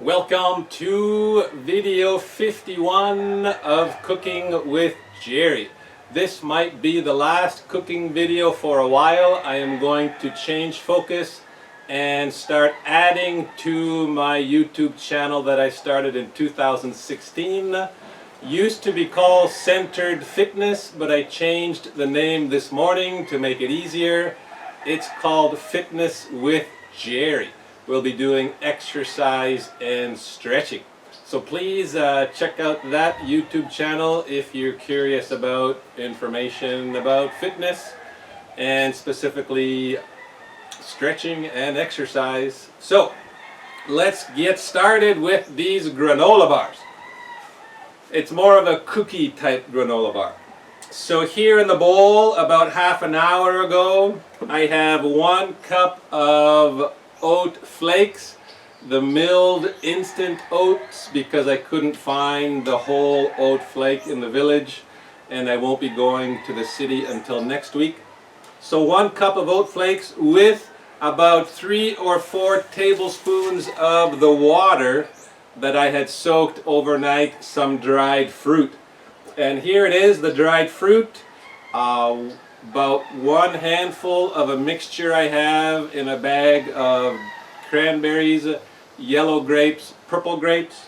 Welcome to video 51 of Cooking with Gerry. This might be the last cooking video for a while. I am going to change focus and start adding to my YouTube channel that I started in 2016. Used to be called Centered Fitness, but I changed the name this morning to make it easier. It's called Fitness with Gerry. We'll be doing exercise and stretching. So please check out that YouTube channel if you're curious about information about fitness and specifically stretching and exercise. So let's get started with these granola bars. It's more of a cookie type granola bar. So here in the bowl, about half an hour ago, I have 1 cup of oat flakes, the milled instant oats, because I couldn't find the whole oat flake in the village and I won't be going to the city until next week. So 1 cup of oat flakes with about 3 or 4 tablespoons of the water that I had soaked overnight, some dried fruit. And here it is, the dried fruit. About 1 handful of a mixture I have in a bag of cranberries, yellow grapes, purple grapes.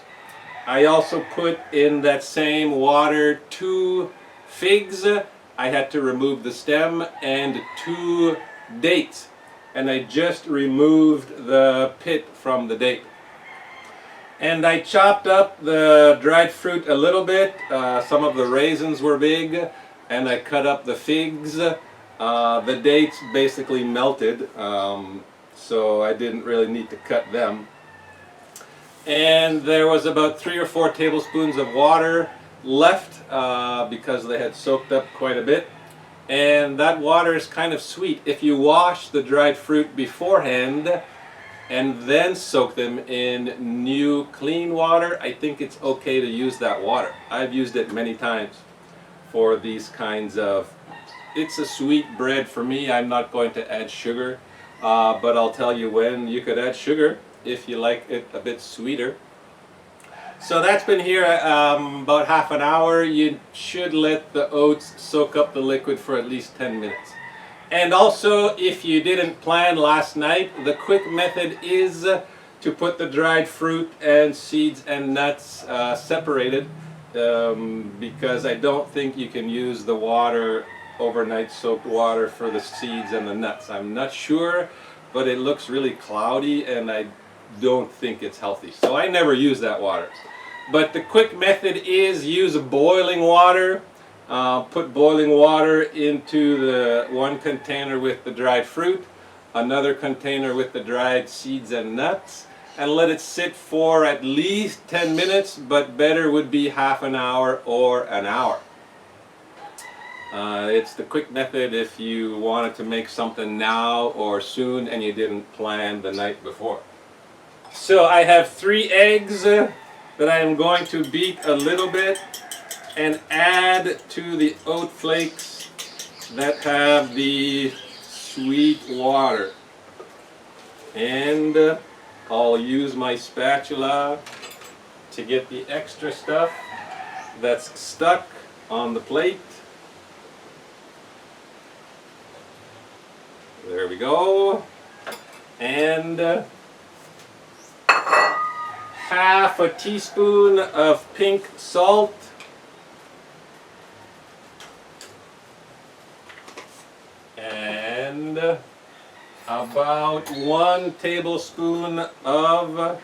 I also put in that same water 2 figs. I had to remove the stem, and 2 dates. And I just removed the pit from the date. And I chopped up the dried fruit a little bit. Some of the raisins were big. And I cut up the figs. The dates basically melted, so I didn't really need to cut them. And there was about 3 or 4 tablespoons of water left because they had soaked up quite a bit. And that water is kind of sweet. If you wash the dried fruit beforehand and then soak them in new clean water, I think it's okay to use that water. I've used it many times for these kinds of, it's a sweet bread for me. I'm not going to add sugar, but I'll tell you when you could add sugar if you like it a bit sweeter. So that's been here about half an hour. You should let the oats soak up the liquid for at least 10 minutes. And also, if you didn't plan last night, the quick method is to put the dried fruit and seeds and nuts separated. Because I don't think you can use the water, overnight soaked water, for the seeds and the nuts. I'm not sure, but it looks really cloudy and I don't think it's healthy. So I never use that water. But the quick method is use boiling water. Put boiling water into the 1 container with the dried fruit, another container with the dried seeds and nuts, and let it sit for at least 10 minutes, but better would be half an hour or an hour. It's the quick method if you wanted to make something now or soon and you didn't plan the night before. So I have 3 eggs that I am going to beat a little bit and add to the oat flakes that have the sweet water. And I'll use my spatula to get the extra stuff that's stuck on the plate. There we go. And half a teaspoon of pink salt. And about 1 tablespoon of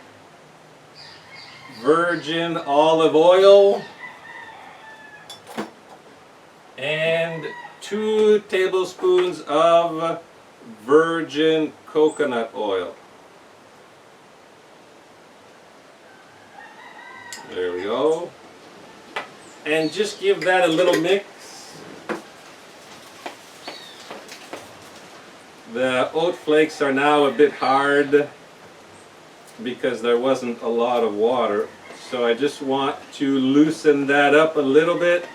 virgin olive oil and 2 tablespoons of virgin coconut oil. There we go. And just give that a little mix. The oat flakes are now a bit hard because there wasn't a lot of water. So I just want to loosen that up a little bit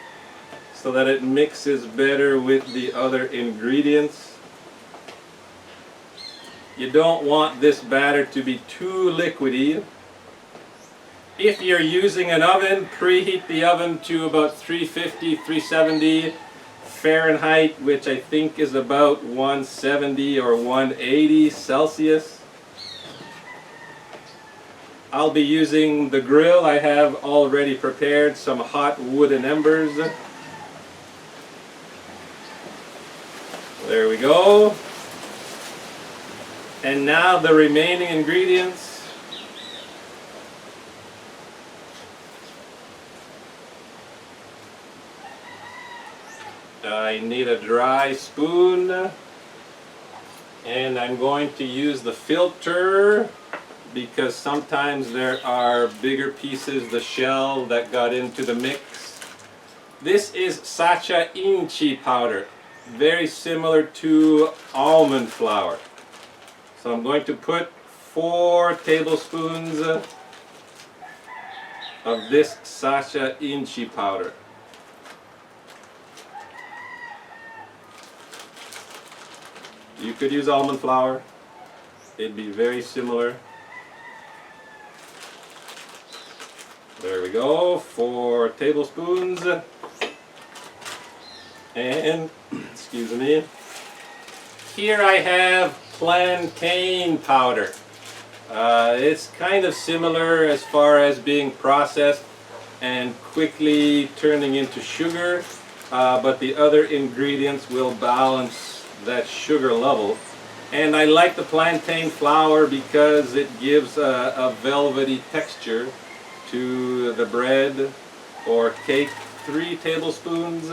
so that it mixes better with the other ingredients. You don't want this batter to be too liquidy If you're using an oven, preheat the oven to about 350, 370 Fahrenheit, which I think is about 170 or 180 Celsius. I'll be using the grill. I have already prepared some hot wooden embers. There we go. And now the remaining ingredients. I need a dry spoon, and I'm going to use the filter because sometimes there are bigger pieces, the shell that got into the mix. This is sacha inchi powder, very similar to almond flour. So I'm going to put 4 tablespoons of this sacha inchi powder. You could use almond flour. It'd be very similar. There we go, 4 tablespoons. And, excuse me, here I have plantain powder. It's kind of similar as far as being processed and quickly turning into sugar, but the other ingredients will balance that sugar level. And I like the plantain flour because it gives a velvety texture to the bread or cake. 3 tablespoons.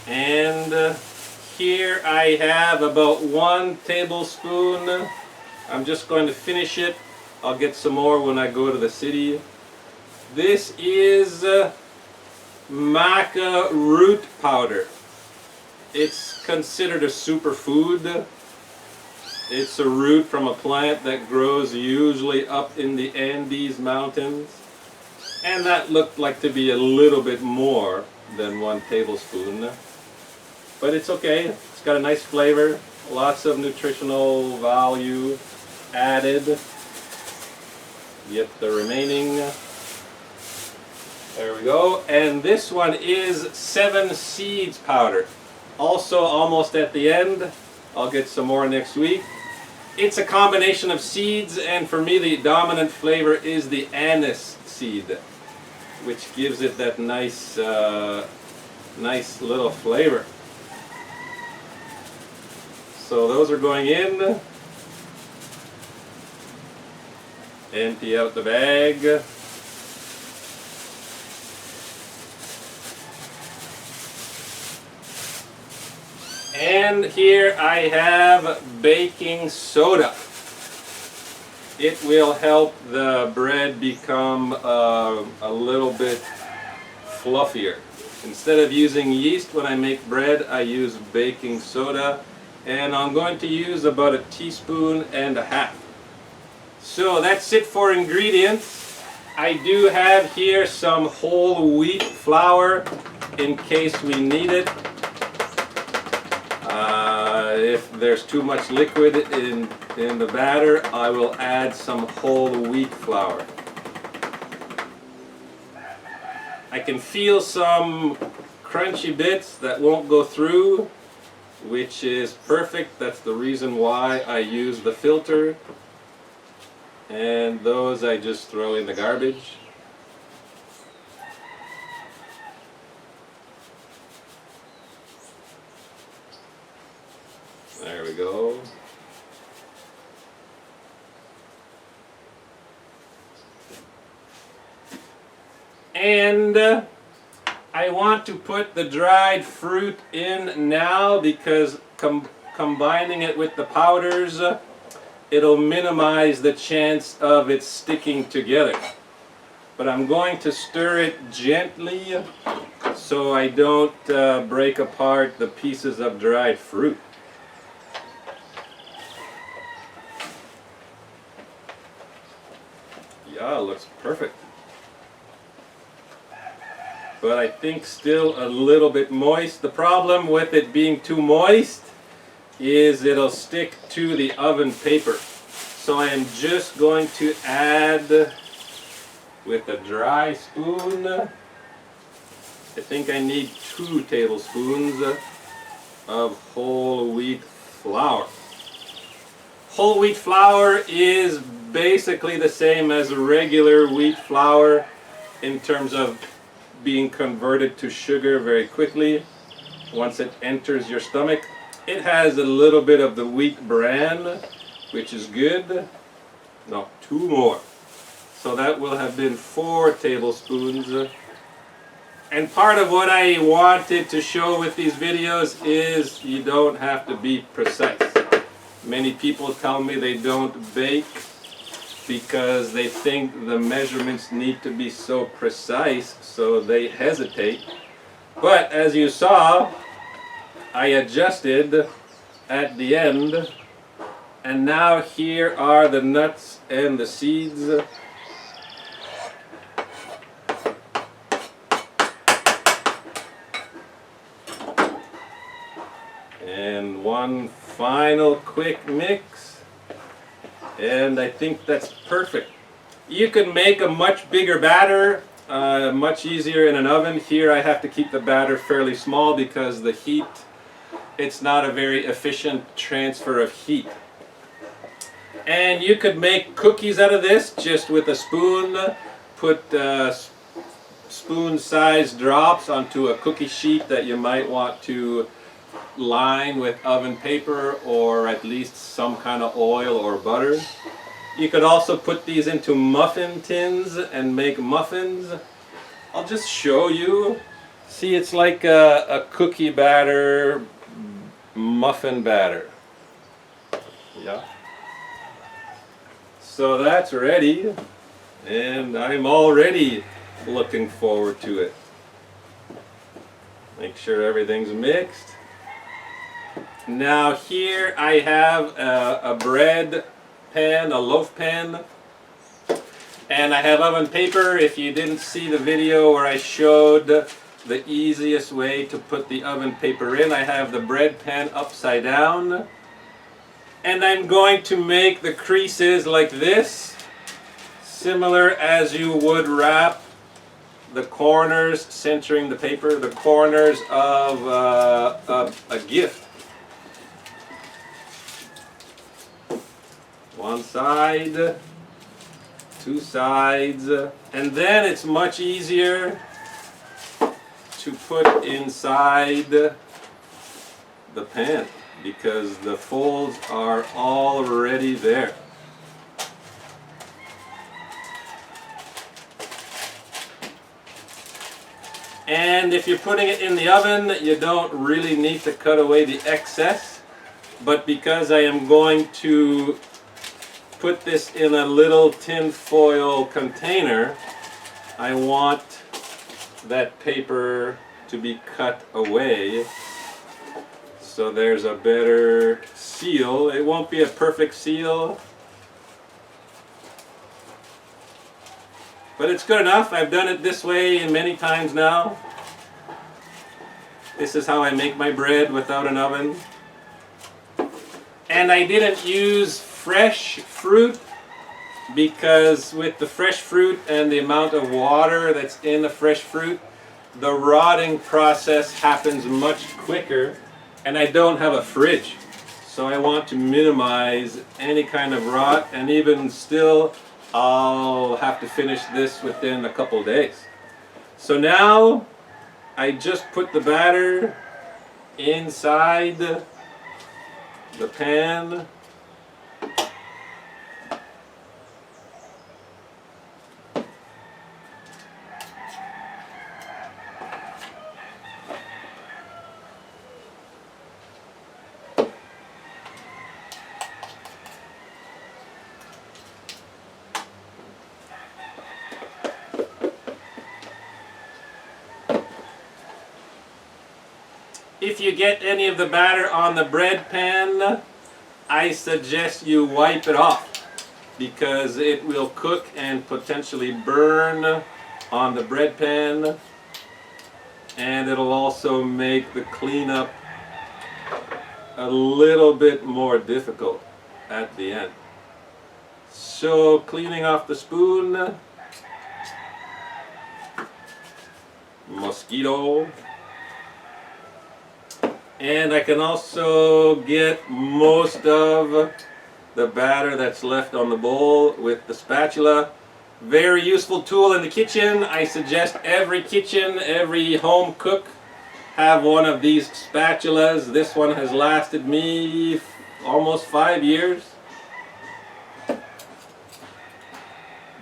And here I have about 1 tablespoon. I'm just going to finish it. I'll get some more when I go to the city. This is maca root powder. It's considered a superfood. It's a root from a plant that grows usually up in the Andes mountains. And that looked like to be a little bit more than 1 tablespoon. But it's okay. It's got a nice flavor, lots of nutritional value added. Get the remaining. There we go. And this one is 7 seeds powder. Also almost at the end. I'll get some more next week. It's a combination of seeds, and for me the dominant flavor is the anise seed, which gives it that nice, nice little flavor. So those are going in. Empty out the bag. And here I have baking soda. It will help the bread become a little bit fluffier. Instead of using yeast when I make bread, I use baking soda. And I'm going to use about 1.5 teaspoons. So that's it for ingredients. I do have here some whole wheat flour in case we need it. If there's too much liquid in the batter, I will add some whole wheat flour. I can feel some crunchy bits that won't go through, which is perfect. That's the reason why I use the filter. And those I just throw in the garbage. There we go. And I want to put the dried fruit in now because combining it with the powders, it'll minimize the chance of it sticking together. But I'm going to stir it gently so I don't break apart the pieces of dried fruit. Yeah, it looks perfect. But I think still a little bit moist. The problem with it being too moist is it'll stick to the oven paper. So I am just going to add with a dry spoon, I think I need 2 tablespoons of whole wheat flour. Whole wheat flour is basically the same as regular wheat flour in terms of being converted to sugar very quickly once it enters your stomach. It has a little bit of the wheat bran, which is good. No, 2 more. So that will have been 4 tablespoons. And part of what I wanted to show with these videos is you don't have to be precise. Many people tell me they don't bake because they think the measurements need to be so precise, so they hesitate. But as you saw, I adjusted at the end, and now here are the nuts and the seeds. And one final quick mix, and I think that's perfect. You can make a much bigger batter, much easier in an oven. Here I have to keep the batter fairly small because the heat, it's not a very efficient transfer of heat. And you could make cookies out of this just with a spoon. Put spoon-sized drops onto a cookie sheet that you might want to line with oven paper or at least some kind of oil or butter. You could also put these into muffin tins and make muffins. I'll just show you. See, it's like a cookie batter, muffin batter. Yeah. So that's ready, and I'm already looking forward to it. Make sure everything's mixed. Now here I have a bread pan, a loaf pan, and I have oven paper. If you didn't see the video where I showed the easiest way to put the oven paper in, I have the bread pan upside down, and I'm going to make the creases like this, similar as you would wrap the corners, centering the paper, the corners of a gift. One side, 2 sides, and then it's much easier to put inside the pan because the folds are already there. And if you're putting it in the oven, you don't really need to cut away the excess, but because I am going to put this in a little tin foil container, I want that paper to be cut away so there's a better seal. It won't be a perfect seal, but it's good enough. I've done it this way many times now. This is how I make my bread without an oven. And I didn't use fresh fruit because with the fresh fruit and the amount of water that's in the fresh fruit, the rotting process happens much quicker, and I don't have a fridge. So I want to minimize any kind of rot, and even still I'll have to finish this within a couple days. So now I just put the batter inside the pan. If you get any of the batter on the bread pan, I suggest you wipe it off because it will cook and potentially burn on the bread pan, and it'll also make the cleanup a little bit more difficult at the end. So cleaning off the spoon, mosquito, and I can also get most of the batter that's left on the bowl with the spatula. Very useful tool in the kitchen. I suggest every kitchen, every home cook have one of these spatulas. This one has lasted me almost 5 years.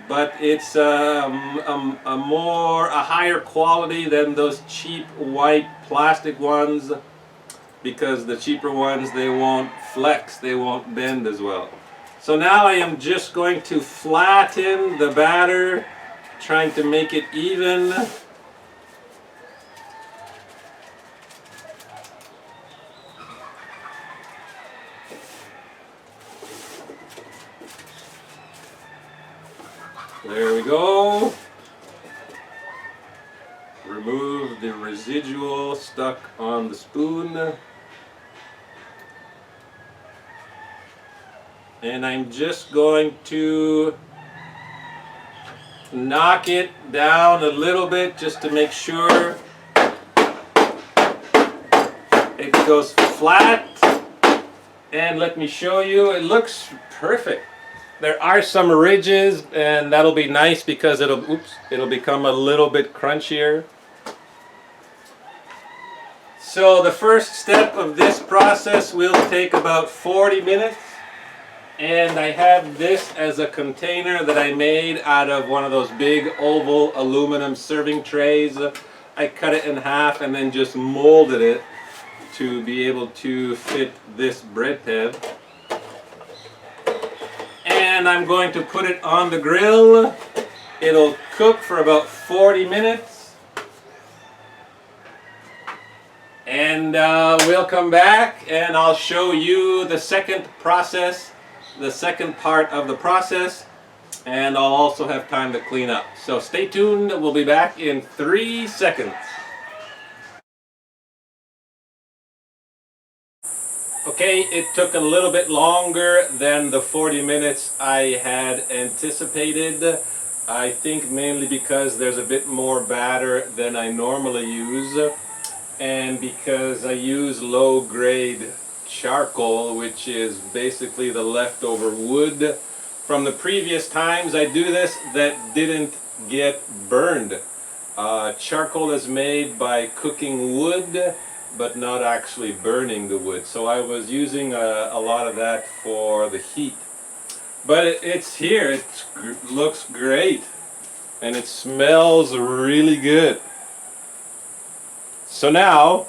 But it's a higher quality than those cheap white plastic ones, because the cheaper ones, they won't flex, they won't bend as well. So now I am just going to flatten the batter, trying to make it even. There we go. Remove the residual stuck on the spoon. And I'm just going to knock it down a little bit just to make sure it goes flat. And let me show you, it looks perfect. There are some ridges, and that'll be nice because it'll become a little bit crunchier. So the first step of this process will take about 40 minutes. And I have this as a container that I made out of one of those big oval aluminum serving trays. I cut it in half and then just molded it to be able to fit this bread pan. And I'm going to put it on the grill. It'll cook for about 40 minutes. And we'll come back and I'll show you the second process, the second part of the process, and I'll also have time to clean up. So stay tuned, we'll be back in 3 seconds. Okay, it took a little bit longer than the 40 minutes I had anticipated. I think mainly because there's a bit more batter than I normally use, and because I use low-grade charcoal, which is basically the leftover wood from the previous times I do this that didn't get burned. Charcoal is made by cooking wood, but not actually burning the wood. So I was using a lot of that for the heat. But it's here, it looks great, and it smells really good. So now,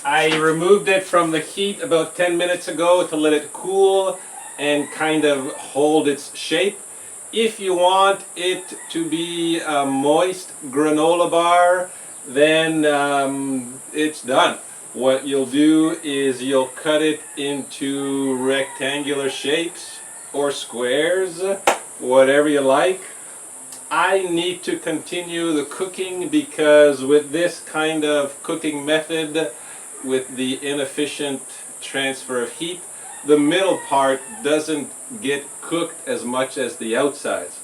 I removed it from the heat about 10 minutes ago to let it cool and kind of hold its shape. If you want it to be a moist granola bar, then it's done. What you'll do is you'll cut it into rectangular shapes or squares, whatever you like. I need to continue the cooking because with this kind of cooking method, with the inefficient transfer of heat, the middle part doesn't get cooked as much as the outsides.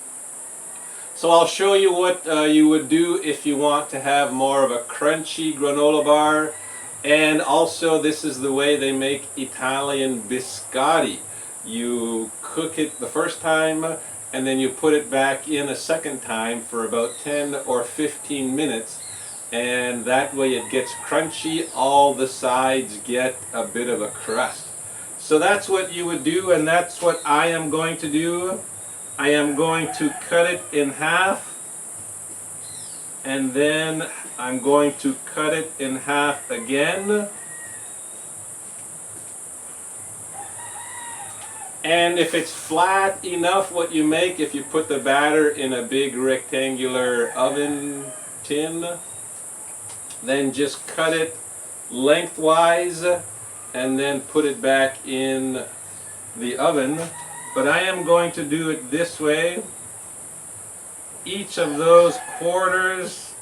So I'll show you what you would do if you want to have more of a crunchy granola bar. And also, this is the way they make Italian biscotti. You cook it the first time and then you put it back in a second time for about 10 or 15 minutes, and that way it gets crunchy, all the sides get a bit of a crust. So that's what you would do, and that's what I am going to do. I am going to cut it in half, and then I'm going to cut it in half again. And if it's flat enough, what you make, if you put the batter in a big rectangular oven tin, then just cut it lengthwise and then put it back in the oven. But I am going to do it this way. Each of those quarters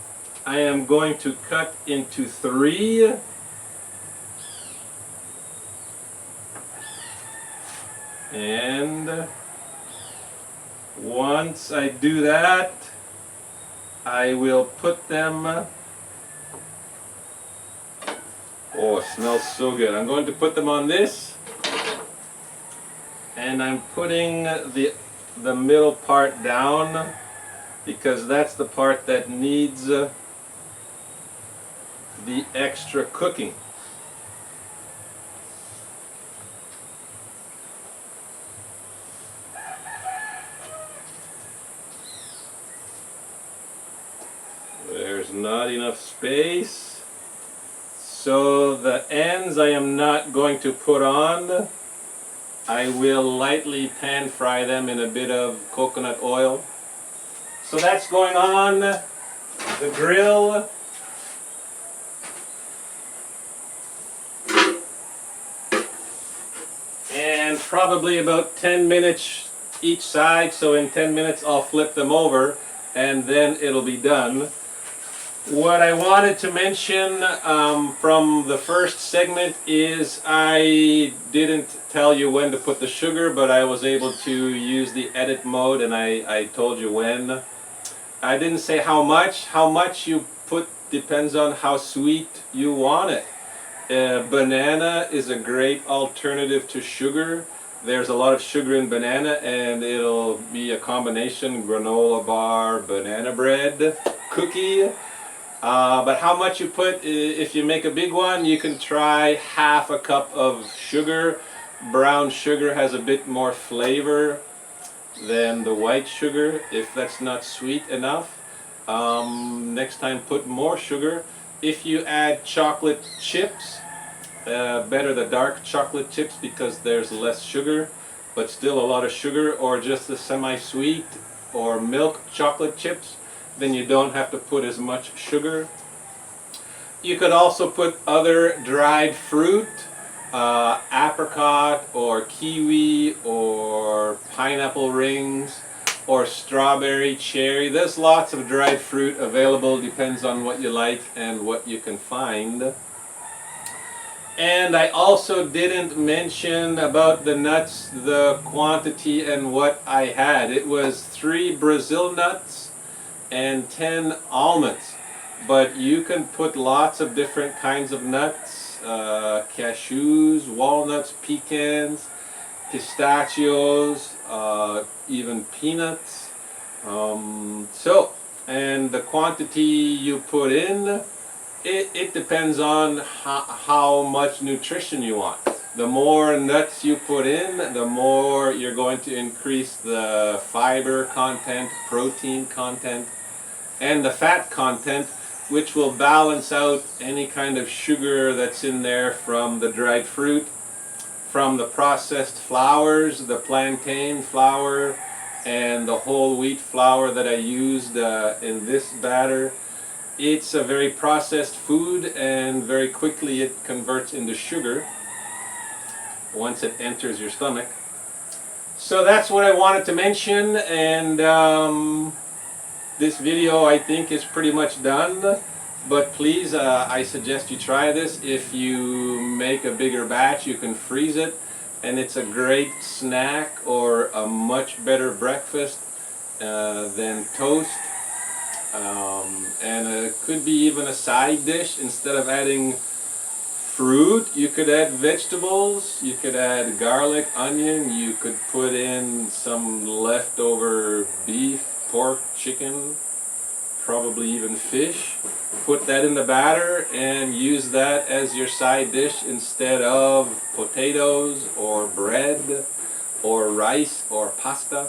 I am going to cut into 3. And once I do that, I will put them, oh, it smells so good. I'm going to put them on this, and I'm putting the middle part down because that's the part that needs the extra cooking. There's not enough space. So the ends I am not going to put on. I will lightly pan fry them in a bit of coconut oil. So that's going on the grill. And probably about 10 minutes each side. So in 10 minutes I'll flip them over and then it'll be done. What I wanted to mention from the first segment is I didn't tell you when to put the sugar, but I was able to use the edit mode and I told you when. I didn't say how much. How much you put depends on how sweet you want it. Banana is a great alternative to sugar. There's a lot of sugar in banana and it'll be a combination granola bar, banana bread, cookie. But how much you put, if you make a big one, you can try half a cup of sugar. Brown sugar has a bit more flavor than the white sugar, if that's not sweet enough. Next time put more sugar. If you add chocolate chips, better the dark chocolate chips because there's less sugar, but still a lot of sugar, or just the semi-sweet or milk chocolate chips, then you don't have to put as much sugar. You could also put other dried fruit, apricot or kiwi or pineapple rings or strawberry, cherry. There's lots of dried fruit available, depends on what you like and what you can find. And I also didn't mention about the nuts, the quantity and what I had. It was 3 Brazil nuts and 10 almonds, but you can put lots of different kinds of nuts, cashews, walnuts, pecans, pistachios, even peanuts. And the quantity you put in, it depends on how much nutrition you want. The more nuts you put in, the more you're going to increase the fiber content, protein content, and the fat content, which will balance out any kind of sugar that's in there from the dried fruit, from the processed flours, the plantain flour, and the whole wheat flour that I used in this batter. It's a very processed food, and very quickly it converts into sugar once it enters your stomach. So that's what I wanted to mention, and this video I think is pretty much done, but please I suggest you try this. If you make a bigger batch, you can freeze it, and it's a great snack or a much better breakfast than toast. And it could be even a side dish. Instead of adding fruit, you could add vegetables, you could add garlic, onion, you could put in some leftover beef, pork, chicken, probably even fish. Put that in the batter and use that as your side dish instead of potatoes or bread or rice or pasta.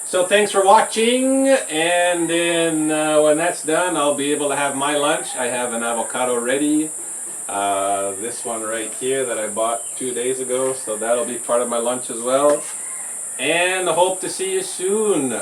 So thanks for watching, and then when that's done, I'll be able to have my lunch. I have an avocado ready. This one right here that I bought 2 days ago, so that'll be part of my lunch as well. And I hope to see you soon.